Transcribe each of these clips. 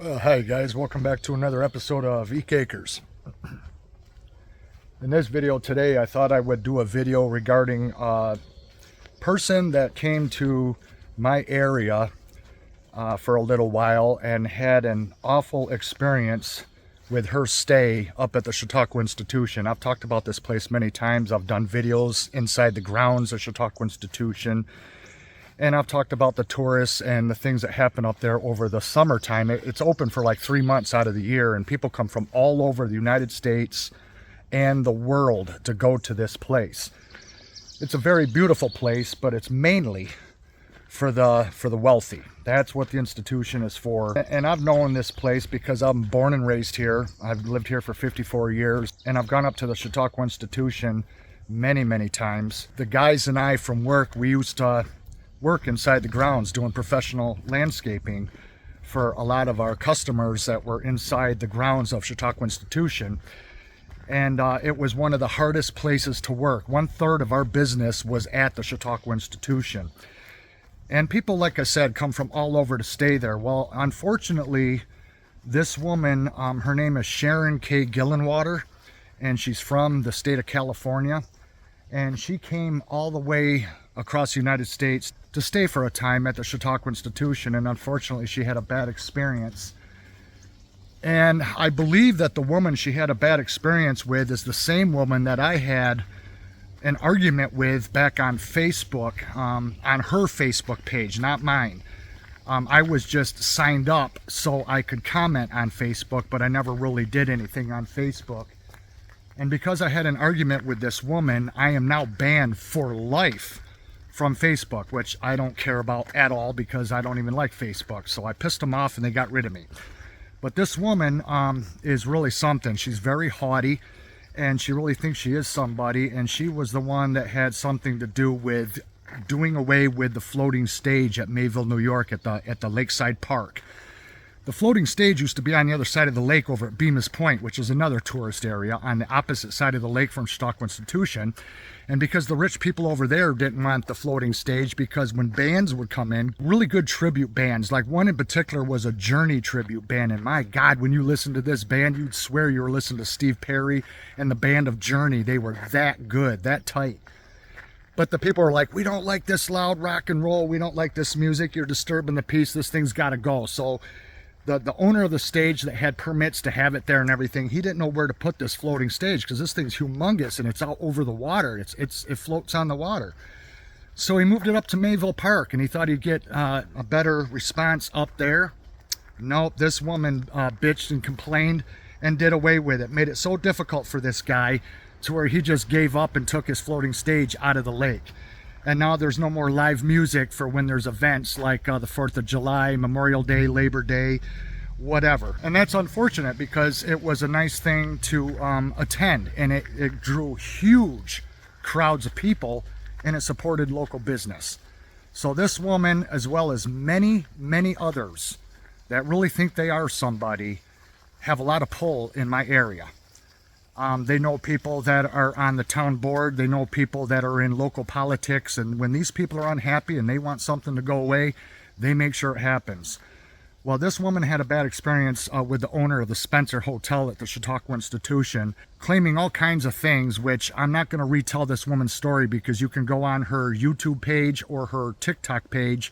Hi guys, welcome back to another episode of Eek Acres. In this video today, I thought I would do a video regarding a person that came to my area for a little while and had an awful experience with her stay up at the Chautauqua Institution. I've talked about this place many times. I've done videos inside the grounds of Chautauqua Institution. And I've talked about the tourists and the things that happen up there over the summertime. It's open for like 3 months out of the year, and people come from all over the United States and the world to go to this place. It's a very beautiful place, but it's mainly for the wealthy. That's what the institution is for. And I've known this place because I'm born and raised here. I've lived here for 54 years, and I've gone up to the Chautauqua Institution many times. The guys and I from work, we used to work inside the grounds doing professional landscaping for a lot of our customers that were inside the grounds of Chautauqua Institution. And it was one of the hardest places to work. 1/3 of our business was at the Chautauqua Institution. And people, like I said, come from all over to stay there. Well, unfortunately, this woman, her name is Sharon K. Gillenwater, and she's from the state of California. And she came all the way across the United States to stay for a time at the Chautauqua Institution, and unfortunately she had a bad experience. And I believe that the woman she had a bad experience with is the same woman that I had an argument with back on Facebook, on her Facebook page, not mine. I was just signed up so I could comment on Facebook, but I never really did anything on Facebook. And because I had an argument with this woman, I am now banned for life from Facebook, which I don't care about at all because I don't even like Facebook. So I pissed them off and they got rid of me. But this woman is really something. She's very haughty and she really thinks she is somebody. And she was the one that had something to do with doing away with the floating stage at Mayville, New York at the Lakeside Park. The floating stage used to be on the other side of the lake over at Bemis Point, which is another tourist area on the opposite side of the lake from Chautauqua Institution. And because the rich people over there didn't want the floating stage, because when bands would come in, really good tribute bands, like one in particular was a Journey tribute band. And my God, when you listen to this band, you'd swear you were listening to Steve Perry and the band of Journey. They were that good, that tight. But the people are like, we don't like this loud rock and roll. We don't like this music. You're disturbing the peace. This thing's got to go. So the owner of the stage that had permits to have it there and everything, he didn't know where to put this floating stage because this thing's humongous and it's out over the water. It floats on the water. So he moved it up to Mayville Park and he thought he'd get a better response up there. Nope, this woman bitched and complained and did away with it. Made it so difficult for this guy to where he just gave up and took his floating stage out of the lake. And now there's no more live music for when there's events like the 4th of July, Memorial Day, Labor Day, whatever. And that's unfortunate because it was a nice thing to attend, and it drew huge crowds of people and it supported local business. So this woman, as well as many others that really think they are somebody, have a lot of pull in my area. They know people that are on the town board. They know people that are in local politics. And when these people are unhappy and they want something to go away, they make sure it happens. Well, this woman had a bad experience with the owner of the Spencer Hotel at the Chautauqua Institution, claiming all kinds of things, which I'm not going to retell this woman's story because you can go on her YouTube page or her TikTok page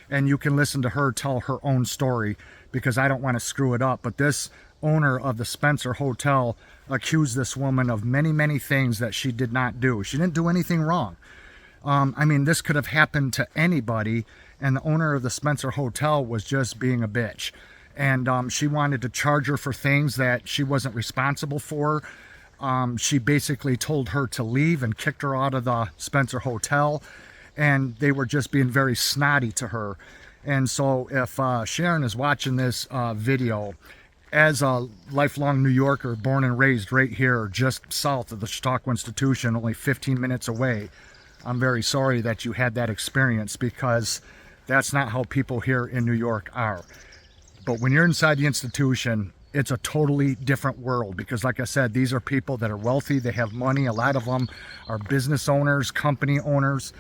and you can listen to her tell her own story because I don't want to screw it up. But this owner of the Spencer Hotel accused this woman of many things that she did not do. She didn't do anything wrong. I mean, this could have happened to anybody, and the owner of the Spencer Hotel was just being a bitch. And she wanted to charge her for things that she wasn't responsible for. She basically told her to leave and kicked her out of the Spencer Hotel, and they were just being very snotty to her. And so if Sharon is watching this video, as a lifelong New Yorker, born and raised right here, just south of the Chautauqua Institution, only 15 minutes away, I'm very sorry that you had that experience because that's not how people here in New York are. But when you're inside the institution, it's a totally different world because, like I said, these are people that are wealthy. They have money. A lot of them are business owners, company owners.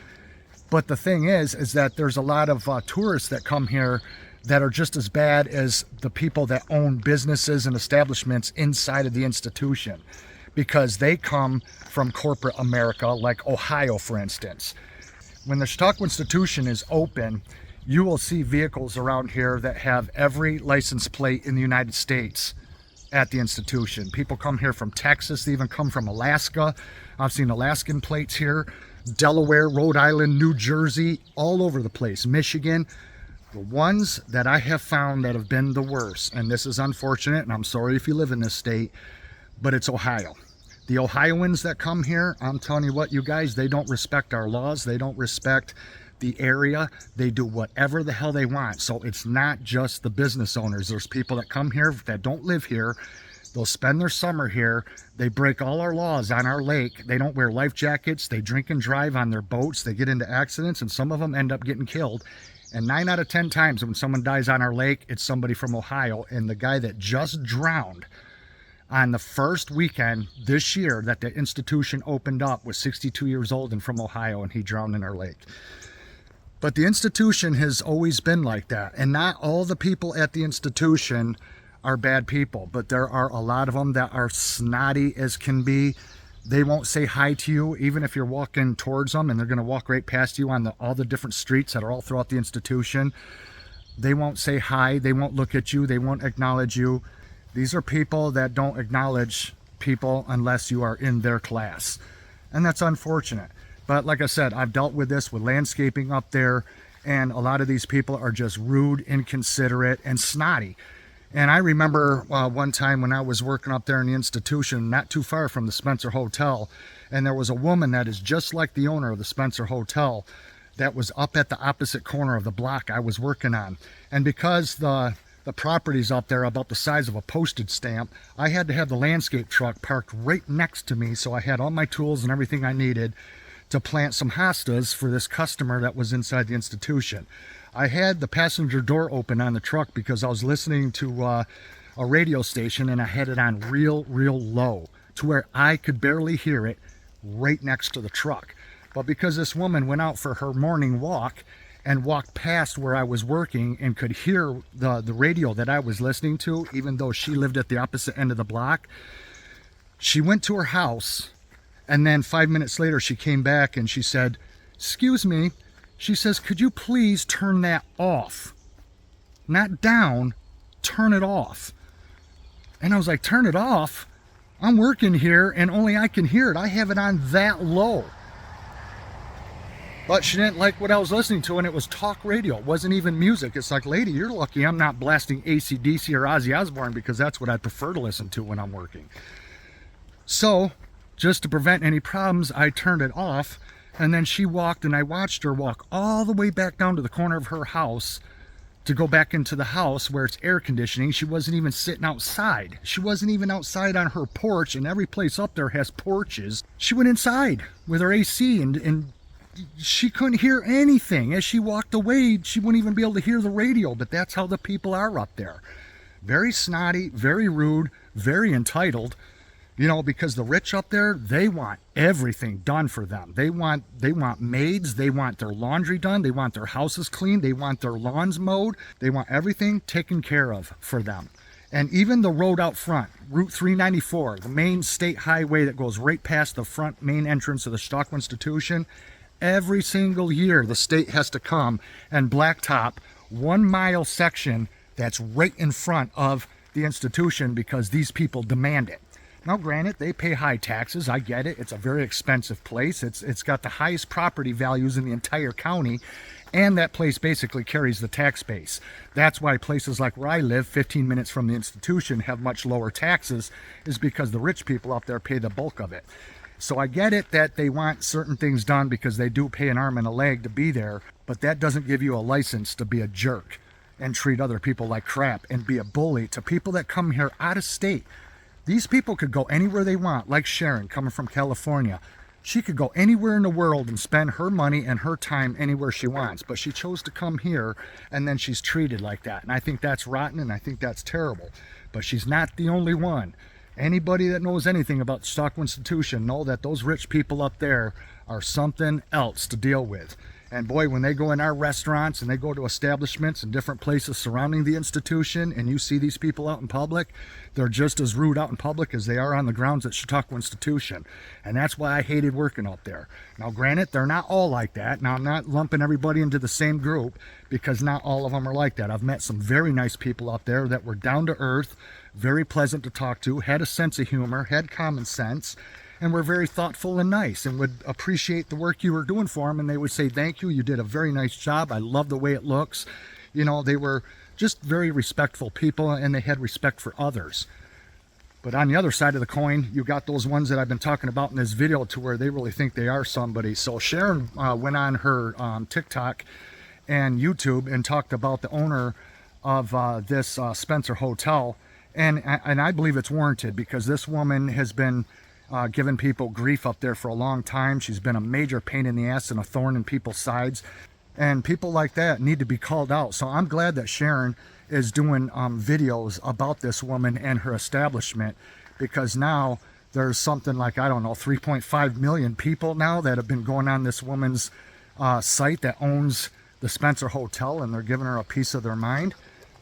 But the thing is that there's a lot of tourists that come here that are just as bad as the people that own businesses and establishments inside of the institution, because they come from corporate America, like Ohio, for instance. When the Chautauqua Institution is open, you will see vehicles around here that have every license plate in the United States at the institution. People come here from Texas, they even come from Alaska. I've seen Alaskan plates here, Delaware, Rhode Island, New Jersey, all over the place, Michigan. The ones that I have found that have been the worst, and this is unfortunate, and I'm sorry if you live in this state, but it's Ohio. The Ohioans that come here, I'm telling you what, you guys, they don't respect our laws. They don't respect the area. They do whatever the hell they want. So it's not just the business owners. There's people that come here that don't live here. They'll spend their summer here. They break all our laws on our lake. They don't wear life jackets. They drink and drive on their boats. They get into accidents, and some of them end up getting killed. And 9 out of 10 times when someone dies on our lake, it's somebody from Ohio. And the guy that just drowned on the first weekend this year that the institution opened up was 62 years old and from Ohio, and he drowned in our lake. But the institution has always been like that. And not all the people at the institution are bad people, but there are a lot of them that are snotty as can be. They won't say hi to you, even if you're walking towards them, and they're going to walk right past you on all the different streets that are all throughout the institution. They won't say hi. They won't look at you. They won't acknowledge you. These are people that don't acknowledge people unless you are in their class. And that's unfortunate. But like I said, I've dealt with this with landscaping up there, and a lot of these people are just rude, inconsiderate, and snotty. And I remember one time when I was working up there in the institution, not too far from the Spencer Hotel, and there was a woman that is just like the owner of the Spencer Hotel that was up at the opposite corner of the block I was working on. And because the property's up there about the size of a postage stamp, I had to have the landscape truck parked right next to me, so I had all my tools and everything I needed to plant some hostas for this customer that was inside the institution. I had the passenger door open on the truck because I was listening to a radio station, and I had it on real low to where I could barely hear it right next to the truck. But because this woman went out for her morning walk and walked past where I was working and could hear the radio that I was listening to, even though she lived at the opposite end of the block, she went to her house, and then 5 minutes later she came back and she said, "Excuse me," she says, "could you please turn that off? Not down, turn it off." And I was like, "Turn it off? I'm working here and only I can hear it. I have it on that low." But she didn't like what I was listening to, and it was talk radio. It wasn't even music. It's like, lady, you're lucky I'm not blasting AC/DC or Ozzy Osbourne, because that's what I prefer to listen to when I'm working. So, just to prevent any problems, I turned it off, and then she walked, and I watched her walk all the way back down to the corner of her house to go back into the house where it's air conditioning. She wasn't even sitting outside. She wasn't even outside on her porch, and every place up there has porches. She went inside with her AC, and she couldn't hear anything. As she walked away, she wouldn't even be able to hear the radio. But that's how the people are up there. Very snotty, very rude, very entitled. You know, because the rich up there, they want everything done for them. They want maids, they want their laundry done, they want their houses cleaned, they want their lawns mowed, they want everything taken care of for them. And even the road out front, Route 394, the main state highway that goes right past the front main entrance of the Chautauqua Institution, every single year the state has to come and blacktop 1 mile section that's right in front of the institution because these people demand it. Now, granted, they pay high taxes. I get it. It's a very expensive place. It's got the highest property values in the entire county, and that place basically carries the tax base. That's why places like where I live, 15 minutes from the institution, have much lower taxes, is because the rich people up there pay the bulk of it. So I get it that they want certain things done because they do pay an arm and a leg to be there, but that doesn't give you a license to be a jerk and treat other people like crap and be a bully to people that come here out of state. These people could go anywhere they want, like Sharon coming from California. She could go anywhere in the world and spend her money and her time anywhere she wants, but she chose to come here, and then she's treated like that. And I think that's rotten, and I think that's terrible. But she's not the only one. Anybody that knows anything about the Chautauqua Institution know that those rich people up there are something else to deal with. And boy, when they go in our restaurants and they go to establishments and different places surrounding the institution, and you see these people out in public, they're just as rude out in public as they are on the grounds at Chautauqua Institution. And that's why I hated working out there. Now, granted, they're not all like that. Now, I'm not lumping everybody into the same group, because not all of them are like that. I've met some very nice people out there that were down to earth, very pleasant to talk to, had a sense of humor, had common sense, and were very thoughtful and nice, and would appreciate the work you were doing for them. And they would say, thank you, you did a very nice job, I love the way it looks. You know, they were just very respectful people, and they had respect for others. But on the other side of the coin, you got those ones that I've been talking about in this video, to where they really think they are somebody. So Sharon went on her TikTok and YouTube and talked about the owner of this Spencer Hotel, and I believe it's warranted, because this woman has been giving people grief up there for a long time. She's been a major pain in the ass and a thorn in people's sides, and people like that need to be called out. So I'm glad that Sharon is doing videos about this woman and her establishment, because now there's something like, I don't know, 3.5 million people now that have been going on this woman's site that owns the Spencer Hotel, and they're giving her a piece of their mind.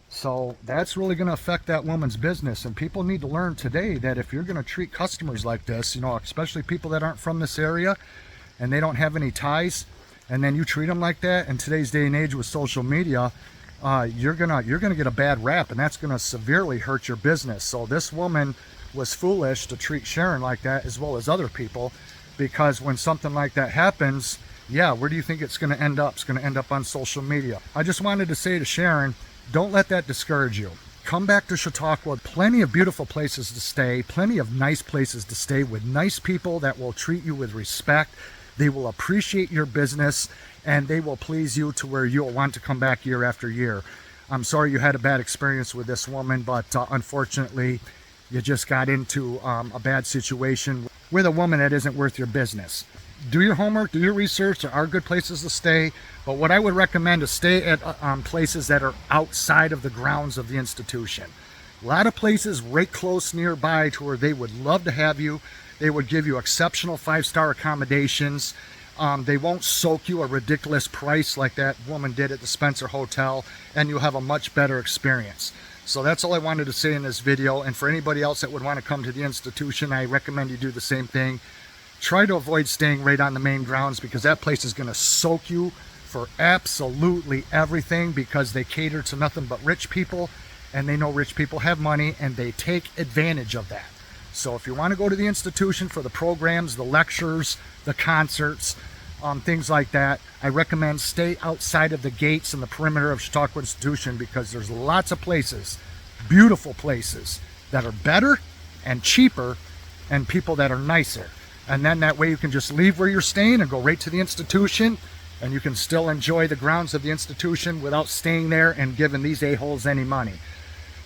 So that's really going to affect that woman's business. And people need to learn today that if you're going to treat customers like this, you know, especially people that aren't from this area and they don't have any ties, and then you treat them like that in today's day and age with social media, you're gonna get a bad rap, and that's going to severely hurt your business. So this woman was foolish to treat Sharon like that, as well as other people, because when something like that happens, yeah, where do you think it's going to end up? It's going to end up on social media. I just wanted to say to Sharon, don't let that discourage you. Come back to Chautauqua. Plenty of beautiful places to stay, plenty of nice places to stay with nice people that will treat you with respect. They will appreciate your business, and they will please you to where you'll want to come back year after year. I'm sorry you had a bad experience with this woman, but unfortunately, you just got into a bad situation with a woman that isn't worth your business. Do your homework, do your research. There are good places to stay, but what I would recommend is stay at places that are outside of the grounds of the institution. A lot of places right close nearby to where they would love to have you. They would give you exceptional 5-star accommodations. They won't soak you a ridiculous price like that woman did at the Spencer Hotel, and you'll have a much better experience. So that's all I wanted to say in this video. And for anybody else that would want to come to the institution, I recommend you do the same thing. Try to avoid staying right on the main grounds, because that place is going to soak you for absolutely everything, because they cater to nothing but rich people, and they know rich people have money, and they take advantage of that. So if you want to go to the institution for the programs, the lectures, the concerts, things like that, I recommend stay outside of the gates and the perimeter of Chautauqua Institution, because there's lots of places, beautiful places, that are better and cheaper, and people that are nicer. And then that way you can just leave where you're staying and go right to the institution, and you can still enjoy the grounds of the institution without staying there and giving these a-holes any money.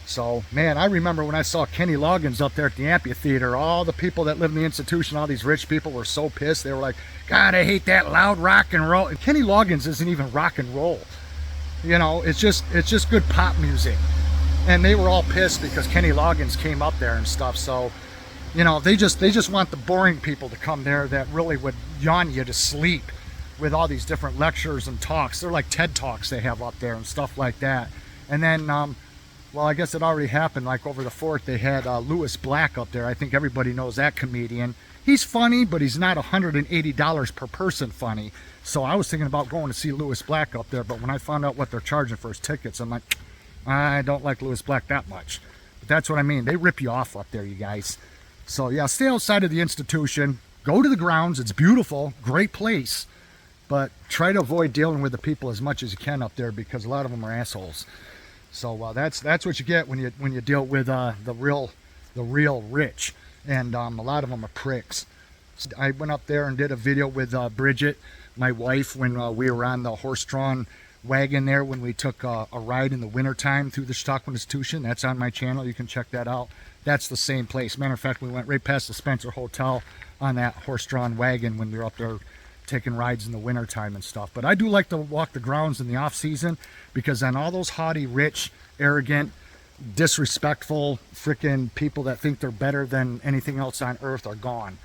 So, man, I remember when I saw Kenny Loggins up there at the amphitheater, all the people that live in the institution, all these rich people were so pissed. They were like, God, I hate that loud rock and roll. And Kenny Loggins isn't even rock and roll. You know, it's just good pop music. And they were all pissed because Kenny Loggins came up there and stuff. So, you know, they just want the boring people to come there that really would yawn you to sleep with all these different lectures and talks. They're like TED Talks they have up there and stuff like that. And then, well, I guess it already happened, like over the 4th, they had Lewis Black up there. I think everybody knows that comedian. He's funny, but he's not $180 per person funny. So I was thinking about going to see Lewis Black up there, but when I found out what they're charging for his tickets, I'm like, I don't like Lewis Black that much. But that's what I mean. They rip you off up there, you guys. So yeah, stay outside of the institution. Go to the grounds. It's beautiful, great place. But try to avoid dealing with the people as much as you can up there, because a lot of them are assholes. So that's what you get when you deal with the real rich, and a lot of them are pricks. So I went up there and did a video with Bridget, my wife, when we were on the horse-drawn wagon there when we took a ride in the wintertime through the Chautauqua Institution. That's on my channel. You can check that out. That's the same place. Matter of fact, we went right past the Spencer Hotel on that horse-drawn wagon when we were up there taking rides in the wintertime and stuff. But I do like to walk the grounds in the off-season, because then all those haughty, rich, arrogant, disrespectful freaking people that think they're better than anything else on earth are gone.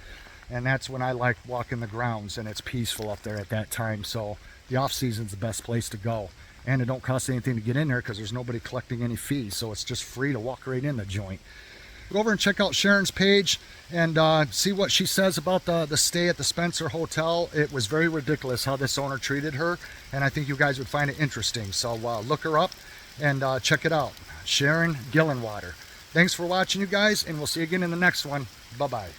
And that's when I like walking the grounds, and it's peaceful up there at that time. So the off season's the best place to go. And it don't cost anything to get in there because there's nobody collecting any fees, so it's just free to walk right in the joint. Go over and check out Sharon's page and see what she says about the stay at the Spencer Hotel. It was very ridiculous how this owner treated her, and I think you guys would find it interesting. So look her up and check it out. Sharon Gillenwater. Thanks for watching, you guys, and we'll see you again in the next one. Bye-bye.